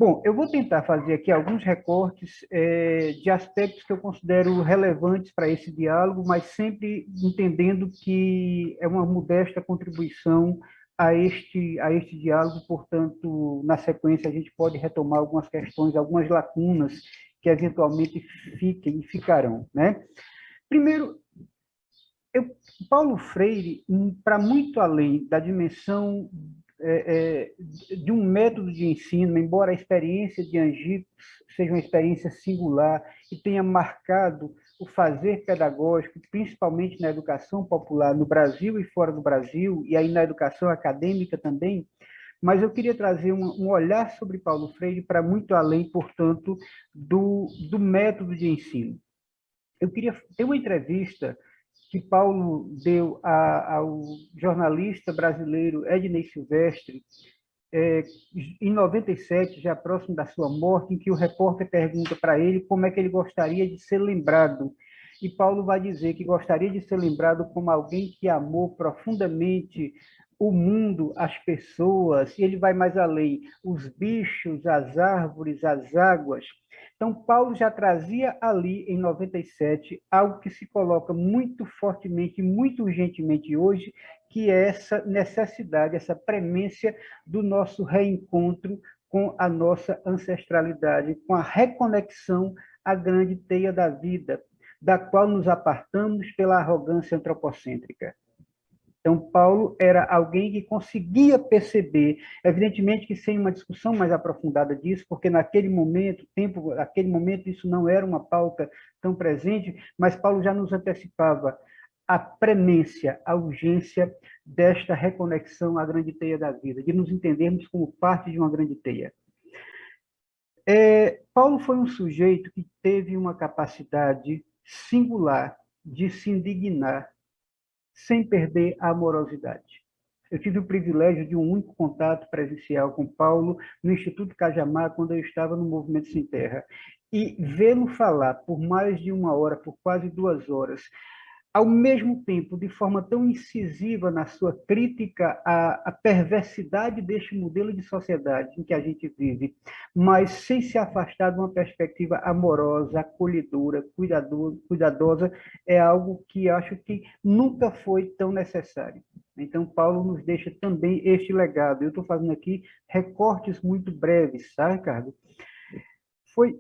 Bom, eu vou tentar fazer aqui alguns recortes de aspectos que eu considero relevantes para esse diálogo, mas sempre entendendo que é uma modesta contribuição a este diálogo, portanto, na sequência a gente pode retomar algumas questões, algumas lacunas que eventualmente fiquem e ficarão, né? Primeiro, Paulo Freire, para muito além da dimensão de um método de ensino, embora a experiência de Angicos seja uma experiência singular e tenha marcado o fazer pedagógico, principalmente na educação popular no Brasil e fora do Brasil, e aí na educação acadêmica também, mas eu queria trazer um olhar sobre Paulo Freire para muito além, portanto, do método de ensino. Eu queria ter uma entrevista que Paulo deu ao jornalista brasileiro Ednei Silvestre, em 97, já próximo da sua morte, em que o repórter pergunta para ele como é que ele gostaria de ser lembrado. E Paulo vai dizer que gostaria de ser lembrado como alguém que amou profundamente o mundo, as pessoas, e ele vai mais além, os bichos, as árvores, as águas. Então, Paulo já trazia ali, em 97, algo que se coloca muito fortemente, muito urgentemente hoje, que é essa necessidade, essa premência do nosso reencontro com a nossa ancestralidade, com a reconexão à grande teia da vida, da qual nos apartamos pela arrogância antropocêntrica. Então, Paulo era alguém que conseguia perceber, evidentemente que sem uma discussão mais aprofundada disso, porque naquele momento isso não era uma pauta tão presente, mas Paulo já nos antecipava a premência, a urgência desta reconexão à grande teia da vida, de nos entendermos como parte de uma grande teia. Paulo foi um sujeito que teve uma capacidade singular de se indignar sem perder a amorosidade. Eu tive o privilégio de um único contato presencial com Paulo no Instituto Cajamar, quando eu estava no Movimento Sem Terra. E vê-lo falar por mais de uma hora, por quase 2 horas, ao mesmo tempo, de forma tão incisiva na sua crítica à perversidade deste modelo de sociedade em que a gente vive, mas sem se afastar de uma perspectiva amorosa, acolhedora, cuidadosa, é algo que acho que nunca foi tão necessário. Então, Paulo nos deixa também este legado. Eu estou fazendo aqui recortes muito breves, tá, Ricardo? Foi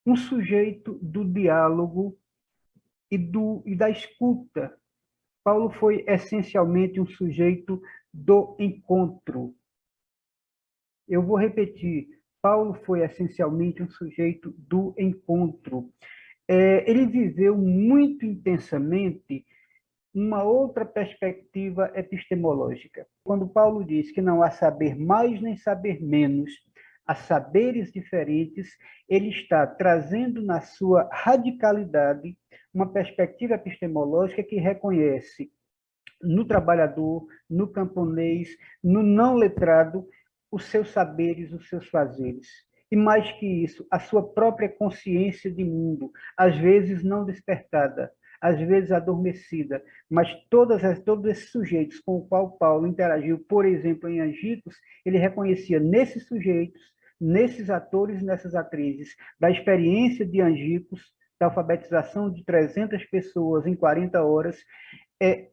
um sujeito do diálogo e da escuta. Paulo foi essencialmente um sujeito do encontro. Eu vou repetir, Paulo foi essencialmente um sujeito do encontro. Ele viveu muito intensamente uma outra perspectiva epistemológica. Quando Paulo diz que não há saber mais nem saber menos, há saberes diferentes, ele está trazendo na sua radicalidade uma perspectiva epistemológica que reconhece no trabalhador, no camponês, no não letrado, os seus saberes, os seus fazeres. E mais que isso, a sua própria consciência de mundo, às vezes não despertada, às vezes adormecida, mas todos esses sujeitos com o qual Paulo interagiu, por exemplo, em Angicos, ele reconhecia nesses sujeitos, nesses atores e nessas atrizes, da experiência de Angicos, da alfabetização de 300 pessoas em 40 horas,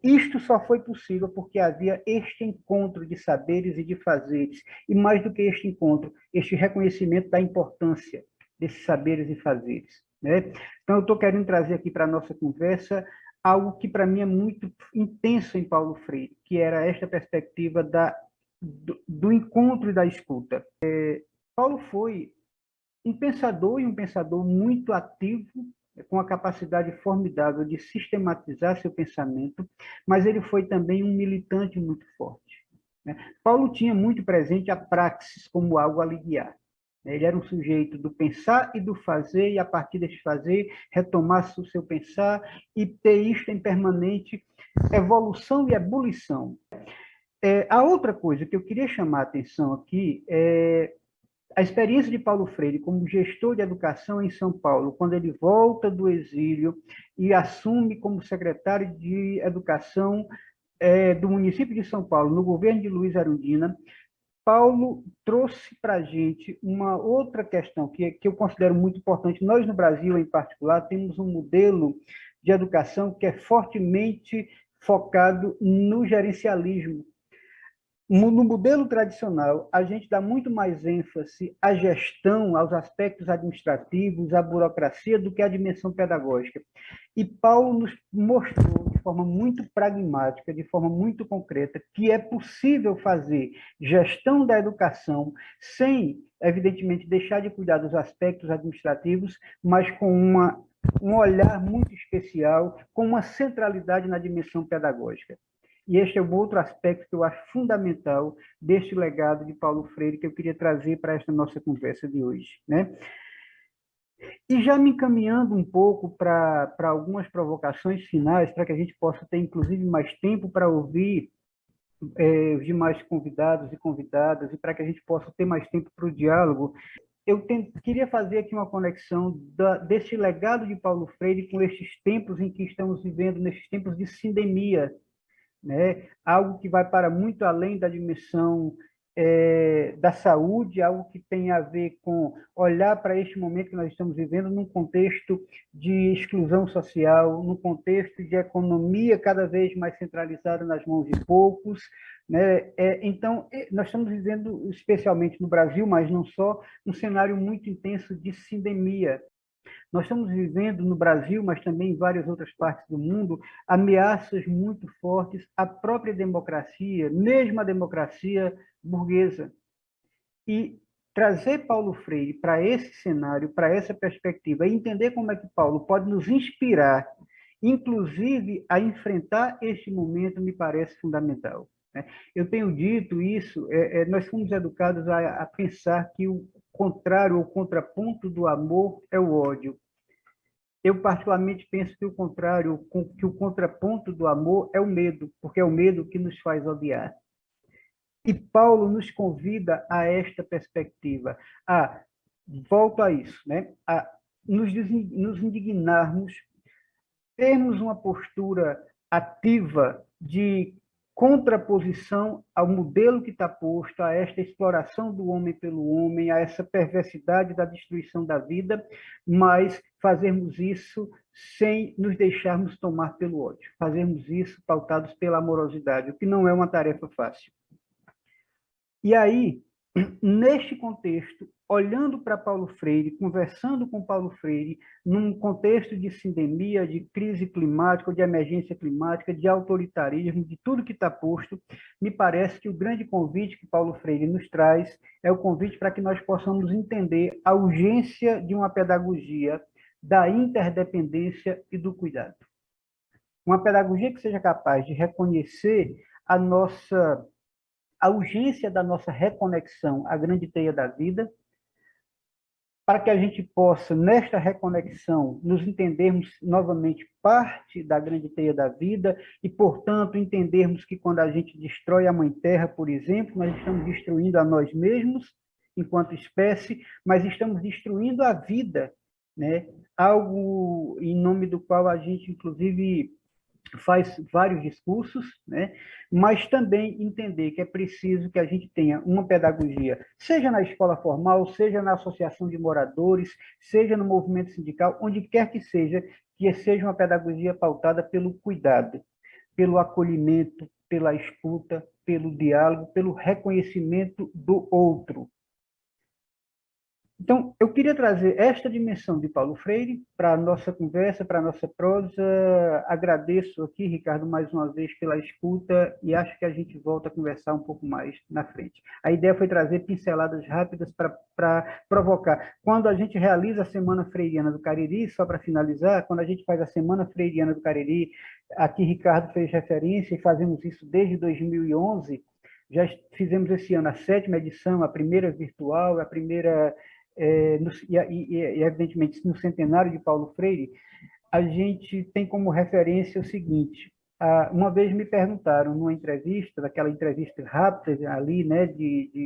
isto só foi possível porque havia este encontro de saberes e de fazeres, e mais do que este encontro, este reconhecimento da importância desses saberes e fazeres, né? Então, eu estou querendo trazer aqui para a nossa conversa algo que para mim é muito intenso em Paulo Freire, que era esta perspectiva do encontro e da escuta. Paulo foi um pensador e um pensador muito ativo, com a capacidade formidável de sistematizar seu pensamento, mas ele foi também um militante muito forte, né? Paulo tinha muito presente a praxis como algo a lhe guiar. Ele era um sujeito do pensar e do fazer, e a partir desse fazer, retomar o seu pensar e ter isto em permanente evolução e ebulição. A outra coisa que eu queria chamar a atenção aqui é a experiência de Paulo Freire como gestor de educação em São Paulo, quando ele volta do exílio e assume como secretário de educação do município de São Paulo, no governo de Luiz Erundina, Paulo trouxe para a gente uma outra questão que eu considero muito importante. Nós, no Brasil, em particular, temos um modelo de educação que é fortemente focado no gerencialismo. No modelo tradicional, a gente dá muito mais ênfase à gestão, aos aspectos administrativos, à burocracia, do que à dimensão pedagógica. E Paulo nos mostrou, de forma muito pragmática, de forma muito concreta, que é possível fazer gestão da educação sem, evidentemente, deixar de cuidar dos aspectos administrativos, mas com um olhar muito especial, com uma centralidade na dimensão pedagógica. E este é um outro aspecto que eu acho fundamental deste legado de Paulo Freire, que eu queria trazer para esta nossa conversa de hoje, né? E já me encaminhando um pouco para algumas provocações finais, para que a gente possa ter, inclusive, mais tempo para ouvir os demais convidados e convidadas, e para que a gente possa ter mais tempo para o diálogo, queria fazer aqui uma conexão desse legado de Paulo Freire com estes tempos em que estamos vivendo, nesses tempos de sindemia, né? Algo que vai para muito além da dimensão da saúde, algo que tem a ver com olhar para este momento que nós estamos vivendo num contexto de exclusão social, num contexto de economia cada vez mais centralizada nas mãos de poucos, né? Então, nós estamos vivendo, especialmente no Brasil, mas não só, um cenário muito intenso de sindemia. Nós estamos vivendo no Brasil, mas também em várias outras partes do mundo, ameaças muito fortes à própria democracia, mesmo a democracia burguesa. E trazer Paulo Freire para esse cenário, para essa perspectiva, e entender como é que Paulo pode nos inspirar, inclusive a enfrentar este momento, me parece fundamental. Eu tenho dito isso, nós fomos educados a pensar que o contrário, o contraponto do amor é o ódio. Eu, particularmente, penso que o contrário, que o contraponto do amor é o medo, porque é o medo que nos faz odiar. E Paulo nos convida a esta perspectiva, volto a isso, né? A nos indignarmos, termos uma postura ativa de contraposição ao modelo que está posto, a esta exploração do homem pelo homem, a essa perversidade da destruição da vida, mas fazermos isso sem nos deixarmos tomar pelo ódio, fazermos isso pautados pela amorosidade, o que não é uma tarefa fácil. E aí, neste contexto, olhando para Paulo Freire, conversando com Paulo Freire, num contexto de sindemia, de crise climática, de emergência climática, de autoritarismo, de tudo que está posto, me parece que o grande convite que Paulo Freire nos traz é o convite para que nós possamos entender a urgência de uma pedagogia da interdependência e do cuidado. Uma pedagogia que seja capaz de reconhecer a urgência da nossa reconexão à grande teia da vida, para que a gente possa, nesta reconexão, nos entendermos novamente parte da grande teia da vida e, portanto, entendermos que quando a gente destrói a Mãe Terra, por exemplo, nós estamos destruindo a nós mesmos, enquanto espécie, mas estamos destruindo a vida, né? Algo em nome do qual a gente, inclusive, faz vários discursos, né? Mas também entender que é preciso que a gente tenha uma pedagogia, seja na escola formal, seja na associação de moradores, seja no movimento sindical, onde quer que seja uma pedagogia pautada pelo cuidado, pelo acolhimento, pela escuta, pelo diálogo, pelo reconhecimento do outro. Então, eu queria trazer esta dimensão de Paulo Freire para a nossa conversa, para a nossa prosa. Agradeço aqui, Ricardo, mais uma vez pela escuta e acho que a gente volta a conversar um pouco mais na frente. A ideia foi trazer pinceladas rápidas para provocar. Quando a gente realiza a Semana Freiriana do Cariri, só para finalizar, quando a gente faz a Semana Freiriana do Cariri, aqui Ricardo fez referência e fazemos isso desde 2011, já fizemos esse ano a 7ª edição, a primeira virtual, a primeira... evidentemente, no centenário de Paulo Freire, a gente tem como referência o seguinte: uma vez me perguntaram, numa entrevista, daquela entrevista rápida ali, né,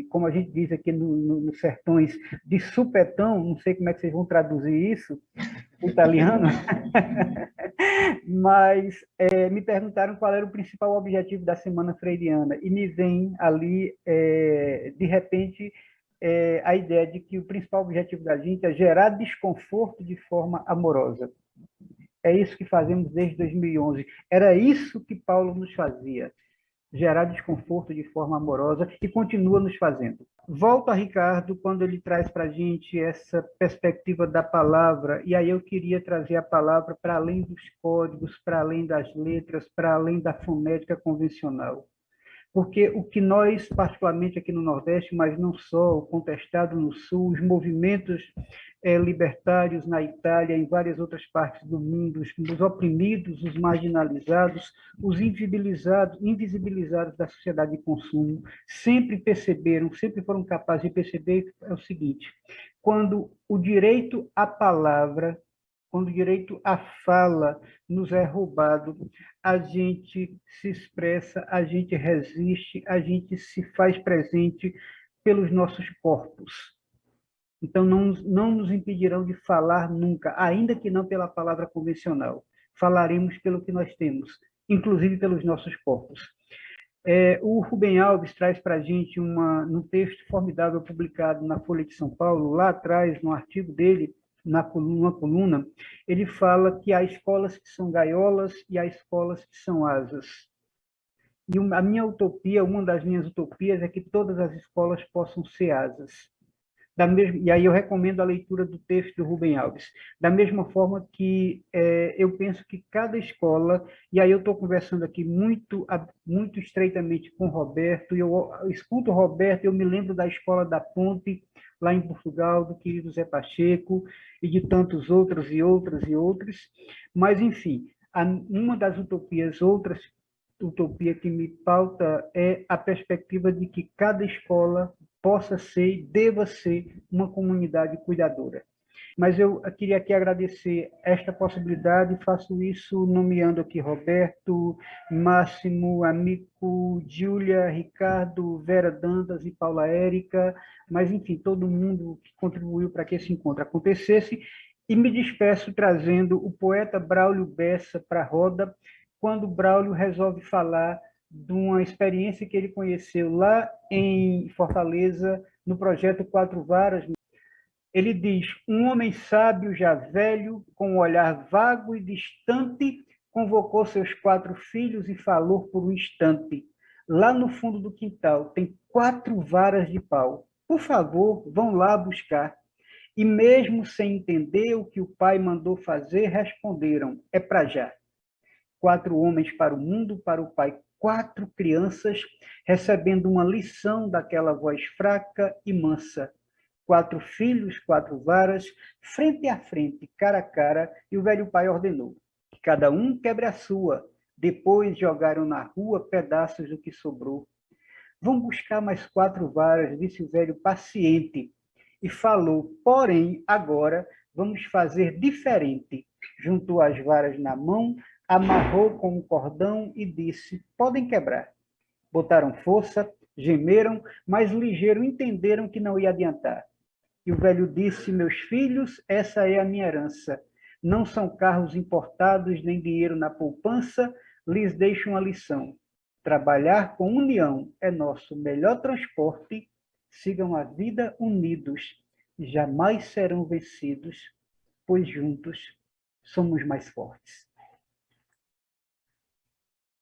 como a gente diz aqui nos sertões, de supetão, não sei como é que vocês vão traduzir isso, em italiano, Mas me perguntaram qual era o principal objetivo da Semana Freiriana, e me vem ali, de repente, a ideia de que o principal objetivo da gente é gerar desconforto de forma amorosa. É isso que fazemos desde 2011. Era isso que Paulo nos fazia, gerar desconforto de forma amorosa, e continua nos fazendo. Volto a Ricardo quando ele traz para a gente essa perspectiva da palavra, e aí eu queria trazer a palavra para além dos códigos, para além das letras, para além da fonética convencional. Porque o que nós, particularmente aqui no Nordeste, mas não só, o contestado no Sul, os movimentos libertários na Itália, em várias outras partes do mundo, os oprimidos, os marginalizados, os invisibilizados da sociedade de consumo, sempre perceberam, sempre foram capazes de perceber é o seguinte: quando o direito à palavra, quando o direito à fala nos é roubado, a gente se expressa, a gente resiste, a gente se faz presente pelos nossos corpos. Então, não nos impedirão de falar nunca, ainda que não pela palavra convencional. Falaremos pelo que nós temos, inclusive pelos nossos corpos. O Rubem Alves traz para a gente, num texto formidável publicado na Folha de São Paulo, lá atrás, no artigo dele, numa coluna, ele fala que há escolas que são gaiolas e há escolas que são asas. E a minha utopia, uma das minhas utopias, é que todas as escolas possam ser asas. E aí eu recomendo a leitura do texto do Rubem Alves. Da mesma forma que eu penso que cada escola, e aí eu estou conversando aqui muito estreitamente com o Roberto, e eu escuto o Roberto, eu me lembro da Escola da Ponte, lá em Portugal, do querido Zé Pacheco, e de tantos outros e outras e outros. Mas, enfim, uma das utopias, outra utopia que me pauta é a perspectiva de que cada escola possa ser e deva ser uma comunidade cuidadora. Mas eu queria aqui agradecer esta possibilidade, faço isso nomeando aqui Roberto, Máximo, Amico, Júlia, Ricardo, Vera Dantas e Paula Érica, mas, enfim, todo mundo que contribuiu para que esse encontro acontecesse, e me despeço trazendo o poeta Braulio Bessa para a roda, quando Braulio resolve falar de uma experiência que ele conheceu lá em Fortaleza, no projeto Quatro Varas. Ele diz: um homem sábio, já velho, com um olhar vago e distante, convocou seus 4 filhos e falou por um instante: lá no fundo do quintal tem 4 varas de pau. Por favor, vão lá buscar. E mesmo sem entender o que o pai mandou fazer, responderam: é para já. 4 homens para o mundo, para o pai 4 crianças, recebendo uma lição daquela voz fraca e mansa. 4 filhos, 4 varas, frente a frente, cara a cara, e o velho pai ordenou que cada um quebre a sua. Depois jogaram na rua pedaços do que sobrou. Vão buscar mais 4 varas, disse o velho paciente, e falou: porém, agora vamos fazer diferente. Juntou as varas na mão, amarrou com um cordão e disse: podem quebrar. Botaram força, gemeram, mas ligeiro entenderam que não ia adiantar. E o velho disse: meus filhos, essa é a minha herança. Não são carros importados, nem dinheiro na poupança, lhes deixo uma lição. Trabalhar com união é nosso melhor transporte. Sigam a vida unidos, jamais serão vencidos, pois juntos somos mais fortes.